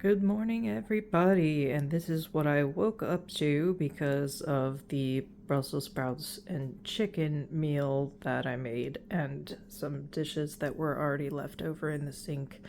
Good morning, everybody, and this is what I woke up to because of the Brussels sprouts and chicken meal that I made and some dishes that were already left over in the sink.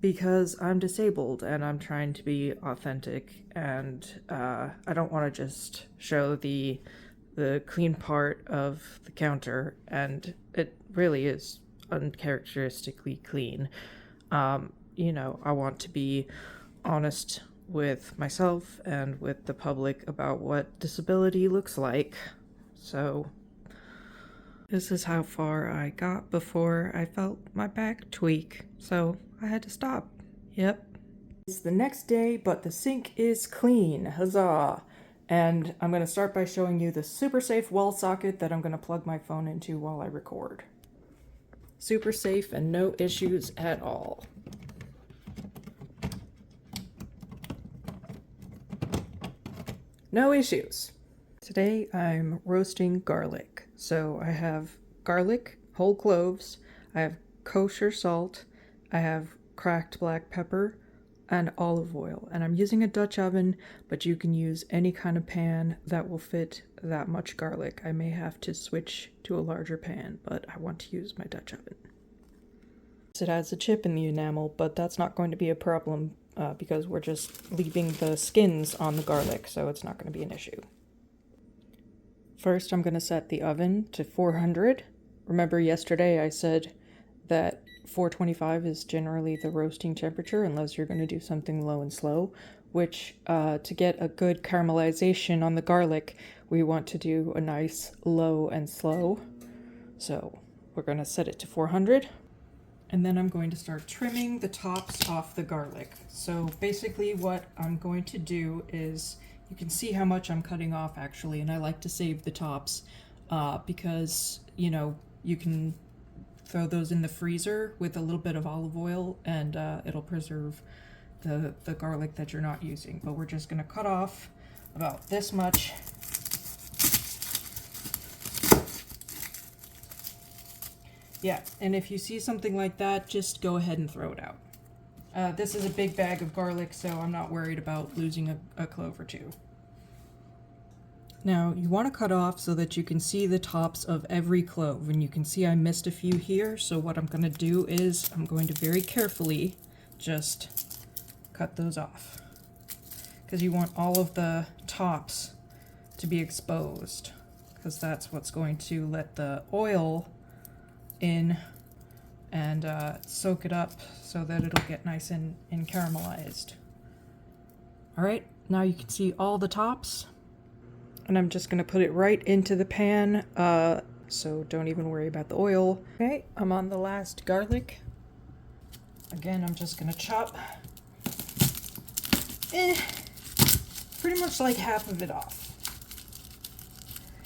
Because I'm disabled and I'm trying to be authentic, and I don't want to just show the clean part of the counter, and it really is uncharacteristically clean. I want to be honest with myself and with the public about what disability looks like. So, this is how far I got before I felt my back tweak. So, I had to stop. Yep. It's the next day, but the sink is clean. Huzzah! And I'm going to start by showing you the super safe wall socket that I'm going to plug my phone into while I record. Super safe and no issues at all. No issues. Today I'm roasting garlic. So I have garlic, whole cloves, I have kosher salt, I have cracked black pepper, and olive oil. And I'm using a Dutch oven, but you can use any kind of pan that will fit that much garlic. I may have to switch to a larger pan, but I want to use my Dutch oven. It has a chip in the enamel, but that's not going to be a problem because we're just leaving the skins on the garlic, so it's not going to be an issue. First, I'm going to set the oven to 400. Remember yesterday I said that 425 is generally the roasting temperature unless you're going to do something low and slow, which to get a good caramelization on the garlic, we want to do a nice low and slow. So we're going to set it to 400. And then I'm going to start trimming the tops off the garlic. So basically what I'm going to do is, you can see how much I'm cutting off actually, and I like to save the tops because, you can throw those in the freezer with a little bit of olive oil and it'll preserve the garlic that you're not using. But we're just gonna cut off about this much. Yeah, and if you see something like that, just go ahead and throw it out. This is a big bag of garlic, so I'm not worried about losing a clove or two. Now, you want to cut off so that you can see the tops of every clove, and you can see I missed a few here, so what I'm going to do is I'm going to very carefully just cut those off, because you want all of the tops to be exposed, because that's what's going to let the oil in and soak it up so that it'll get nice and caramelized. Alright, now you can see all the tops, and I'm just going to put it right into the pan, so don't even worry about the oil. Okay, I'm on the last garlic. Again, I'm just going to chop pretty much like half of it off,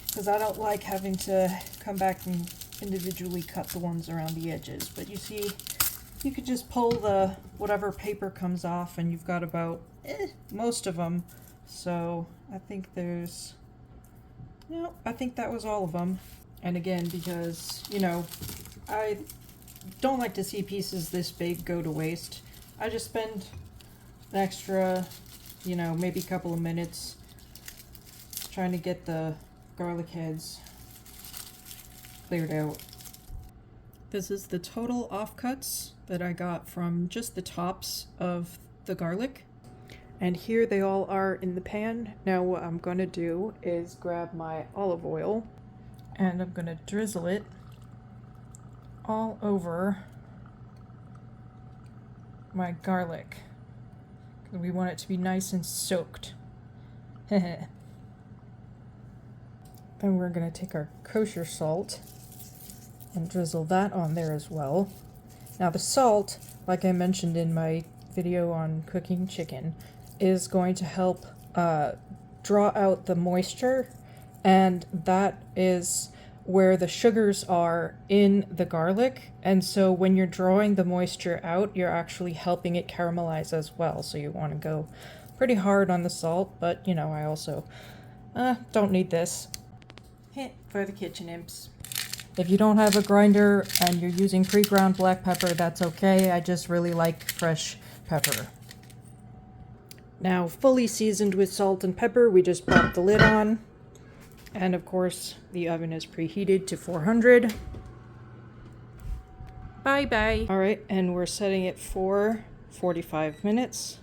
because I don't like having to come back and individually cut the ones around the edges. But you see, you could just pull the whatever paper comes off and you've got about most of them. So I think I think that was all of them. And again, because I don't like to see pieces this big go to waste, I just spend an extra maybe a couple of minutes trying to get the garlic heads cleared out. This is the total offcuts that I got from just the tops of the garlic. And here they all are in the pan. Now what I'm going to do is grab my olive oil and I'm going to drizzle it all over my garlic, because we want it to be nice and soaked. Then we're going to take our kosher salt and drizzle that on there as well. Now the salt, like I mentioned in my video on cooking chicken, is going to help draw out the moisture, and that is where the sugars are in the garlic, and so when you're drawing the moisture out, you're actually helping it caramelize as well. So you want to go pretty hard on the salt, but I also don't need this. For the kitchen imps. If you don't have a grinder and you're using pre-ground black pepper, that's okay. I just really like fresh pepper. Now, fully seasoned with salt and pepper, we just pop the lid on. And of course, the oven is preheated to 400. Bye-bye. All right, and we're setting it for 45 minutes.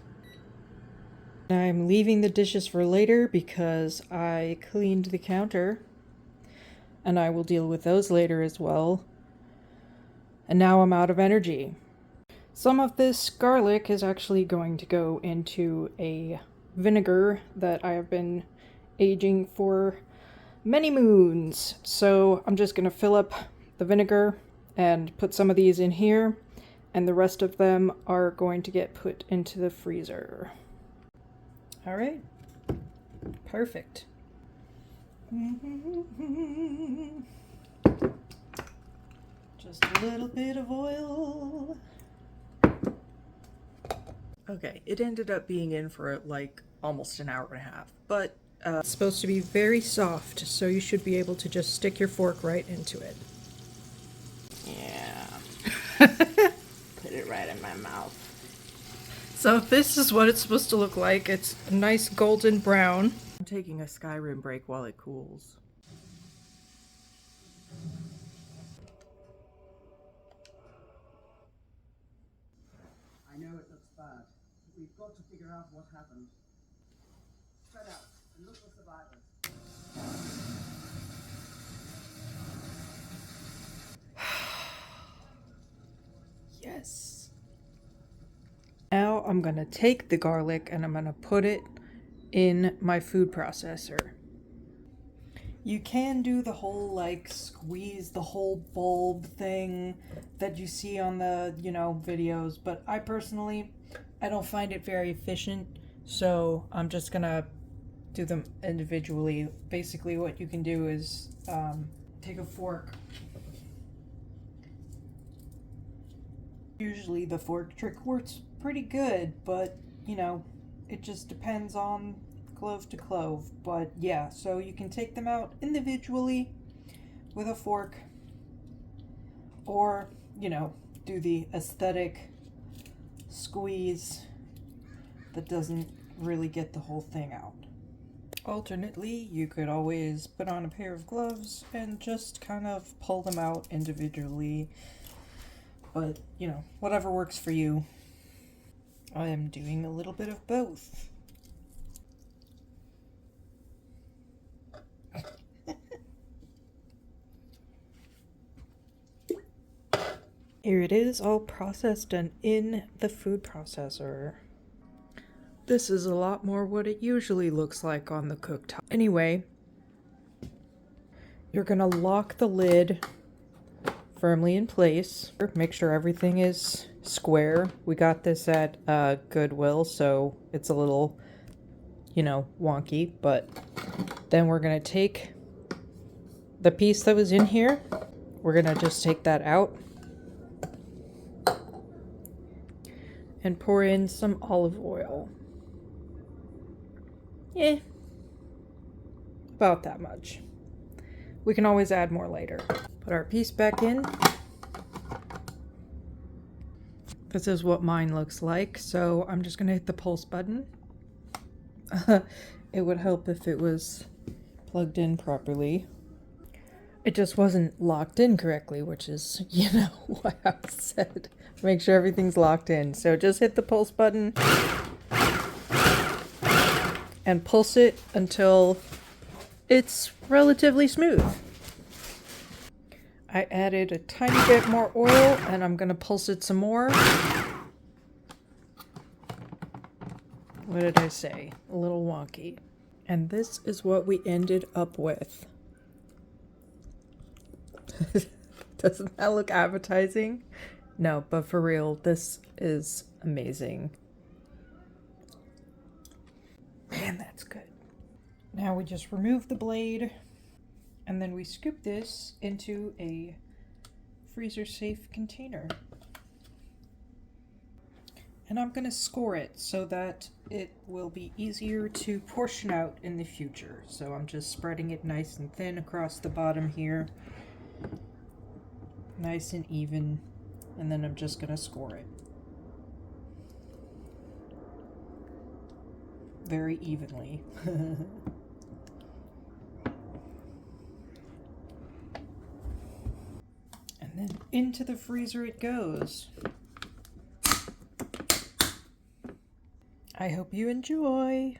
I'm leaving the dishes for later because I cleaned the counter. And I will deal with those later as well. And now I'm out of energy. Some of this garlic is actually going to go into a vinegar that I have been aging for many moons. So I'm just going to fill up the vinegar and put some of these in here, and the rest of them are going to get put into the freezer. All right, perfect. Just a little bit of oil. Okay, it ended up being in for like almost an hour and a half, but it's supposed to be very soft, so you should be able to just stick your fork right into it. Yeah. Put it right in my mouth. So this is what it's supposed to look like. It's a nice golden brown. I'm taking a Skyrim break while it cools. I know it looks bad. We've got to figure out what happened. Spread out and look for survivors. Yes. Now I'm gonna take the garlic and I'm gonna put it in my food processor. You can do the whole like squeeze the whole bulb thing that you see on the, videos, but I personally, I don't find it very efficient, so I'm just gonna do them individually. Basically what you can do is take a fork. Usually the fork trick works pretty good, but it just depends on clove to clove. But yeah, so you can take them out individually with a fork, or do the aesthetic squeeze that doesn't really get the whole thing out. Alternately, you could always put on a pair of gloves and just kind of pull them out individually. But, whatever works for you. I am doing a little bit of both. Here it is, all processed and in the food processor. This is a lot more what it usually looks like on the cooktop. Anyway, you're gonna lock the lid firmly in place. Make sure everything is square. We got this at Goodwill, so it's a little, wonky, but then we're gonna take the piece that was in here. We're gonna just take that out and pour in some olive oil. About that much. We can always add more later. Put our piece back in. This is what mine looks like, so I'm just gonna hit the pulse button. It would help if it was plugged in properly. It just wasn't locked in correctly, which is, what I said. Make sure everything's locked in. So just hit the pulse button and pulse it until it's relatively smooth. I added a tiny bit more oil and I'm gonna pulse it some more. What did I say? A little wonky. And this is what we ended up with. Doesn't that look appetizing? No, but for real, this is amazing. Man, that's good. Now we just remove the blade, and then we scoop this into a freezer-safe container. And I'm gonna score it so that it will be easier to portion out in the future. So I'm just spreading it nice and thin across the bottom here. Nice and even. And then I'm just gonna score it. very evenly. And then into the freezer it goes. I hope you enjoy.